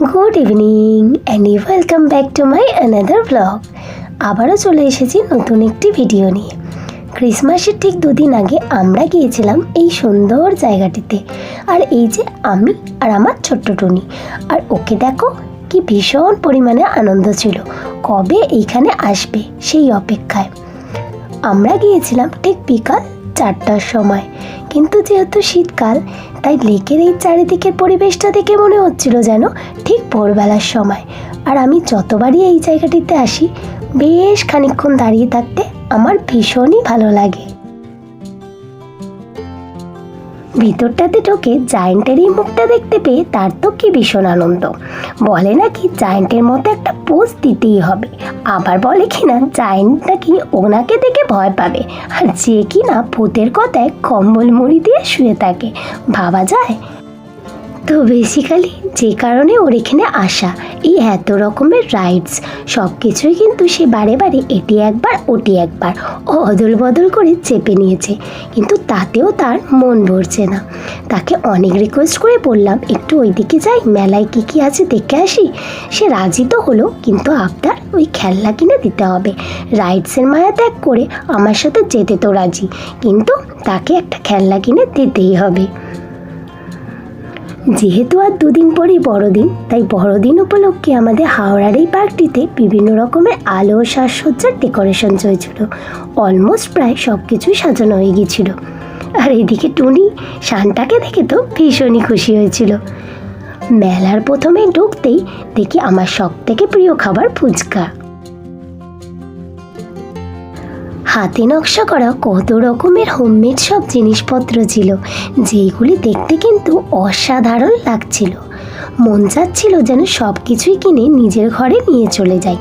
Good evening and welcome back to my another blog. আবারও চলে এসেছি নতুন একটি ভিডিও নিয়ে। ক্রিসমাসের ঠিক দুদিন আগে আমরা গিয়েছিলাম এই সুন্দর জায়গাটিতে। আর এই যে আমি আর আমার ছোট্ট টুনি, আর ওকে দেখো কি ভীষণ পরিমাণে আনন্দ ছিল, কবে এইখানে আসবে সেই অপেক্ষায়। আমরা গিয়েছিলাম ঠিক বিকাল 4টার সময়, কিন্তু যেহেতু শীতকাল তাই লেকের এই চারিদিকের পরিবেশটা দেখে মনে হচ্ছিল যেন ঠিক ভোরবেলার সময়। আর আমি যতবারই এই জায়গাটিতে আসি বেশ খানিকক্ষণ দাঁড়িয়ে থাকতে আমার ভীষণই ভালো লাগে। ভিতরটাতে ঢোকে জায়েন্টের এই মুখটা দেখতে পেয়ে তার তো কি ভীষণ আনন্দ। বলে নাকি জায়েন্টের মতো একটা পোজ দিতেই হবে, আবার বলে কিনা জায়েন্ট নাকি ওনাকে দেখে ভয় পাবে, আর যে কিনা ভূতের কথায় কম্বল মুড়ি দিয়ে শুয়ে থাকে। ভাবা যায়? তো বেসিক্যালি যে কারণে ওর এখানে আসা, এই এত রকমের রাইডস সব কিছুই কিন্তু সে বারে বারে এটি একবার ওটি একবার ও অদল বদল করে চেপে নিয়েছে, কিন্তু তাতেও তার মন ভরছে না। তাকে অনেক রিকোয়েস্ট করে বললাম একটু ওইদিকে যাই, মেলায় কী কী আছে দেখে আসি। সে রাজি তো হলো, কিন্তু আবদার ওই খেলনা কিনে দিতে হবে। রাইডসের মায়া ত্যাগ করে আমার সাথে যেতে তো রাজি, কিন্তু তাকে একটা খেলনা কিনে দিতেই হবে। যেহেতু আর দুদিন পরেই বড়দিন, তাই বড়দিন উপলক্ষে আমাদের হাওড়ার এই পার্কটিতে বিভিন্ন রকমের আলো ও সাজসজ্জার ডেকোরেশন চলছিল। অলমোস্ট প্রায় সব কিছুই সাজানো হয়ে গিয়েছিল। আর এদিকে টুনি শানটাকে দেখে তো ভীষণই খুশি হয়েছিল। মেলার প্রথমে ঢুকতেই দেখি আমার সব থেকে প্রিয় খাবার ফুচকা। হাতে নকশা করা কত রকমের হোমমেড সব জিনিসপত্র ছিল, যেগুলি দেখতে কিন্তু অসাধারণ লাগছিল। মন চাচ্ছিল যেন সব কিছুই কিনে নিজের ঘরে নিয়ে চলে যাই।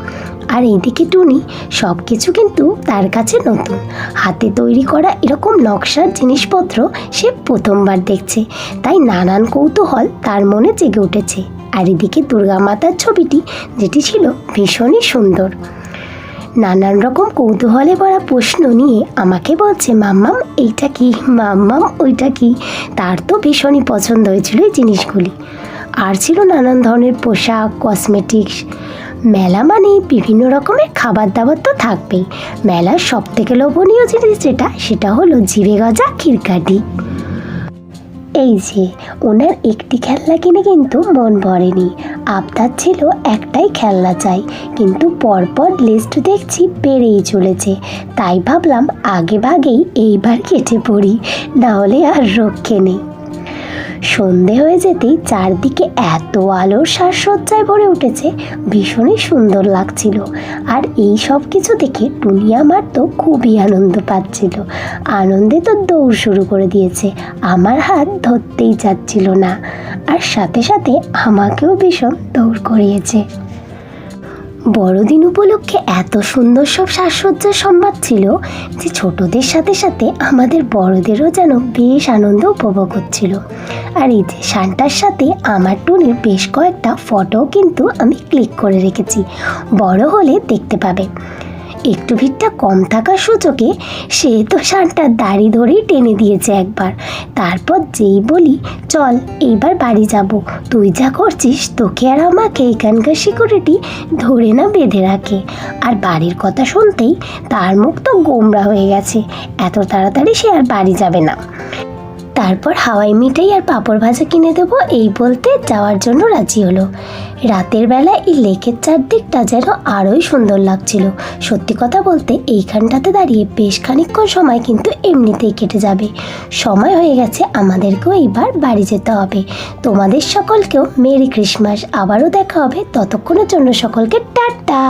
আর এইদিকে টুনি সব কিছু কিন্তু তার কাছে নতুন, হাতে তৈরি করা এরকম নকশার জিনিসপত্র সে প্রথমবার দেখছে, তাই নানান কৌতূহল তার মনে জেগে উঠেছে। আর এদিকে দুর্গা মাতার ছবিটি, যেটি ছিল ভীষণই সুন্দর। নানান রকম কৌতূহলে ভরা প্রশ্ন নিয়ে আমাকে বলছে, মাম্মাম এইটা কি, মাম্মাম ওইটা কি। তার তো ভীষণই পছন্দ হয়েছিল এই জিনিসগুলি। আর ছিল নানান ধরনের পোশাক, কসমেটিক্স। মেলা মানে বিভিন্ন রকমের খাবার দাবার তো থাকবেই। মেলার সব থেকে লোভনীয় জিনিস সেটা হলো জিভে গজা ক্ষীরকাঠি। এই যে ওনার একটি খেলনা কিনে কিন্তু মন ভরেনি, আবদার ছিল একটাই খেলনা চাই, কিন্তু পরপর লিস্ট দেখছি বেড়েই চলেছে। তাই ভাবলাম আগে ভাগেই এইবার কেটে পড়ি, নাহলে আর রক্ষে নেই। সন্ধে হয়ে যেতেই চারদিকে এত আলোর সাজসজ্জায় ভরে উঠেছে, ভীষণই সুন্দর লাগছিল। আর এই সব কিছু দেখে টুনি আমার তো খুবই আনন্দ পাচ্ছিল। আনন্দে তো দৌড় শুরু করে দিয়েছে, আমার হাত ধরতেই চাচ্ছিল না। আর সাথে সাথে আমাকেও ভীষণ দৌড় করিয়েছে। বড়দিন উপলক্ষে এত সুন্দর সব সাজসজ্জার সম্ভার ছিল যে ছোটদের সাথে সাথে আমাদের বড়দেরও যেন বেশ আনন্দ উপভোগ হচ্ছিল। আর এই যে শানটার সাথে আমার টুনির বেশ কয়েকটা ফটোও কিন্তু আমি ক্লিক করে রেখেছি, বড় হলে দেখতে পাবে। একটু ভিড়টা কম থাকার সুযোগে সে তো শানটার দাড়ি ধরেই টেনে দিয়েছে একবার। তারপর যেই বলি চল এইবার বাড়ি যাব, তুই যা করছিস তোকে আর আমাকে এখানকার সিকিউরিটি ধরে না বেঁধে রাখে। আর বাড়ির কথা শুনতেই তার মুখ তো গোমড়া হয়ে গেছে, এত তাড়াতাড়ি সে আর বাড়ি যাবে না। তারপর হাওয়াই মিঠাই আর পাঁপড় ভাজা কিনে দেবো এই বলতে যাওয়ার জন্য রাজি হলো। রাতের বেলা এই লেকের চারদিকটা যেন আরোই সুন্দর লাগছিল। সত্যি কথা বলতে এইখানটাতে দাঁড়িয়ে বেশ খানিকক্ষণ সময় কিন্তু এমনিতেই কেটে যাবে। সময় হয়ে গেছে আমাদেরকেও এইবার বাড়ি যেতে হবে। তোমাদের সকলকেও মেরি ক্রিসমাস, আবারও দেখা হবে, ততক্ষণের জন্য সকলকে টাটা।